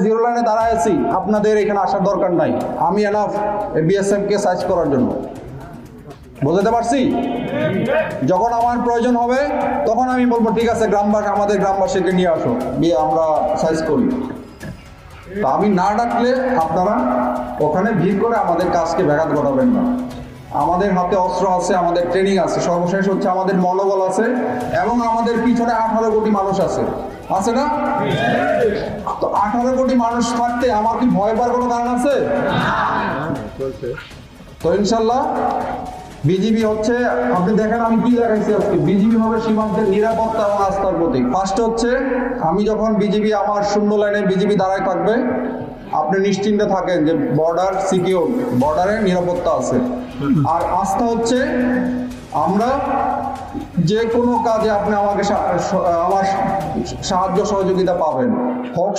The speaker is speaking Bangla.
জিরো লাইনে দাঁড়ায় আছি, আপনাদের এখানে আসার দরকার নাই। আমি এনাফ বিএসএফ কে সার্চ করার জন্য। বুঝতে পারছি? যখন আমার প্রয়োজন হবে তখন আমি বলবো ঠিক আছে গ্রামবাসী, আমাদের গ্রামবাসীকে নিয়ে আসো, নিয়ে আমরা সার্চ করি। তা আমি না ডাকলে আপনারা ওখানে ভিড় করে আমাদের কাজকে ব্যাঘাত ঘটাবেন না। আমাদের হাতে অস্ত্র আছে, আমাদের ট্রেনিং আছে, সর্বশেষ হচ্ছে আমাদের মনোবল আছে, এবং আমাদের পিছনে 18 কোটি মানুষ আছে, আছে না? তো 18 কোটি মানুষ থাকতে আমার কি ভয় পাওয়ার কোনো কারণ আছে? তো ইনশাল্লাহ বিজিবি হচ্ছে, আপনি দেখেন আমি কি দেখাইছি আজকে, বিজিবি হবে সীমান্তের নিরাপত্তা এবং আস্থার প্রতীক। ফার্স্ট হচ্ছে আমি যখন বিজিবি, আমার শূন্য লাইনে বিজিবি দাঁড়ায় থাকবে, আপনি নিশ্চিন্তে থাকেন যে বর্ডার সিকিউর, বর্ডারে নিরাপত্তা আছে। আর আস্থা হচ্ছে আমরা যে কোনো কাজে আপনি আমাকে আমার সাহায্য সহযোগিতা পাবেন, হোক